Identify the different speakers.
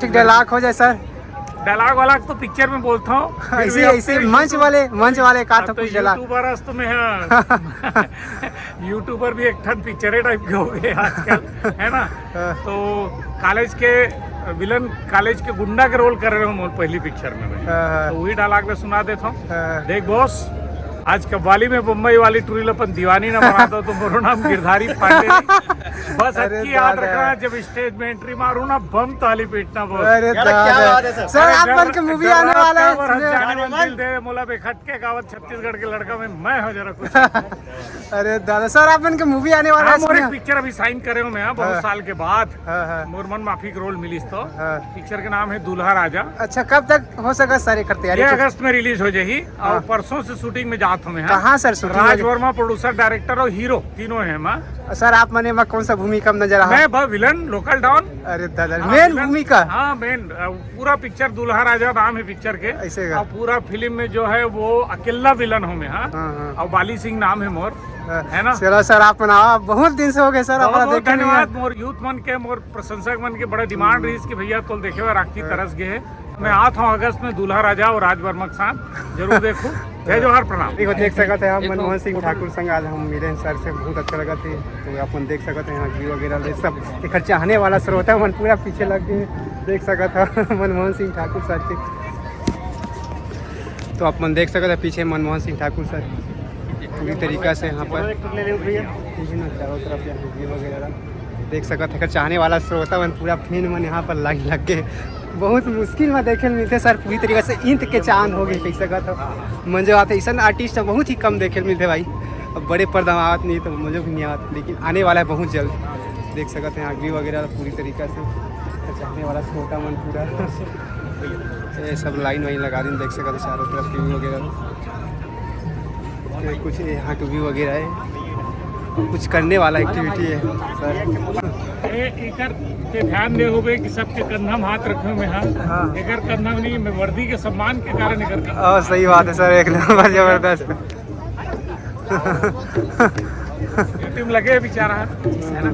Speaker 1: Dialogue हो जाए sir.
Speaker 2: Dialogue वाला तो पिक्चर में बोलता हूँ
Speaker 1: ऐसे मंच वाले का तो कुछ डायलॉग
Speaker 2: यूट्यूबर में यूट्यूबर भी एक ठन पिक्चर टाइप के हो गए आजकल है ना। तो कॉलेज के विलन कॉलेज के गुंडा के रोल कर रहे हो पहली पिक्चर में मैं तो वही डायलॉग में सुना देता हूँ। देख बॉस आज कव्वाली में बम्बई वाली टुरील अपन दीवानी ना बनाता तो मोरो नाम गिरधारी पांडे बस अच्छी याद रखना जब स्टेज में एंट्री मारू ना बम ताली पीटना बोल।
Speaker 1: सर आप की मूवी आने वाला है
Speaker 2: दे मोला बेखटके गावत छत्तीसगढ़ के लड़का में मैं हो जरा कुछ
Speaker 1: अरे दादा सर आप की मूवी आने वाला है।
Speaker 2: मोर एक पिक्चर अभी साइन करे हूँ मैं बहुत साल के बाद मोर मन माफी का रोल मिली तो पिक्चर के नाम है दूल्हा राजा।
Speaker 1: अच्छा कब तक हो सका सर तैयारी?
Speaker 2: 6 अगस्त में रिलीज हो जाएगी और परसों से शूटिंग में जात हमें।
Speaker 1: कहाँ सर?
Speaker 2: राज वर्मा प्रोड्यूसर डायरेक्टर और हीरो तीनों है माँ।
Speaker 1: सर आप मने में कौन सा भूमिका में नजर आया?
Speaker 2: मैं विलन लोकल डॉन।
Speaker 1: अरे दादा मेन भूमिका?
Speaker 2: हाँ मेन पूरा पिक्चर दूल्हा राजा नाम है पिक्चर के ऐसे और पूरा फिल्म में जो है वो अकेला विलन हूँ मैं। हाँ और बाली सिंह नाम है मोर है ना।
Speaker 1: चलो सर आप बहुत दिन से हो गए सर।
Speaker 2: बहुत धन्यवाद मोर यूथ मन के मोर प्रशंसक मन के बड़ा डिमांड रही कि भैया तो देखे हुए राखी तरस गए है। मैं आता हूँ अगस्त में दूल्हा राजा और राज वर्मा के साथ जरूर देखूँ। जय जोहार प्रणाम।
Speaker 1: देख सकते हैं आप मनमोहन सिंह ठाकुर संग आज हम मिले सर से बहुत अच्छा लगा थे तो अपन देख सकते हैं यहाँ व्यू वगैरह सब एक चाहने वाला श्रोता मन पूरा पीछे लग गए देख सका था मनमोहन सिंह ठाकुर सर के। तो अपन देख सकते हैं पीछे मनमोहन सिंह ठाकुर सर पूरी तरीका से यहाँ पर चारों तरफ व्यू वगैरह देख सकते हैं चाहने वाला श्रोता मन पूरा फैन मन यहाँ पर लाइन लग गए। बहुत मुश्किल में देखे मिलते सर पूरी तरीके से ईंट के चांद हो गए देख सकते हो। मुझे आते ऐसा आर्टिस्ट बहुत ही कम देखे मिलते भाई। अब बड़े पर्दा आवत नहीं तो मुझे भी नहीं आवत लेकिन आने वाला है बहुत जल्द देख सकते हैं आगे वगैरह पूरी तरीका से चाहने वाला छोटा मन पूरा ये सब लाइन वाइन लगा दी देख सकते चारों तरफ टी वी वगैरह कुछ यहाँ टी वी वगैरह है कुछ करने वाला एक्टिविटी है सर।
Speaker 2: एकर पे ध्यान दे होबे कि सबके कंधा में हाथ रखे में हाँ एकर कंधा में नहीं मैं वर्दी के सम्मान के कारण एकर
Speaker 1: सही बात है सर एक नंबर जबरदस्त
Speaker 2: टीम लगे बेचारा है ना।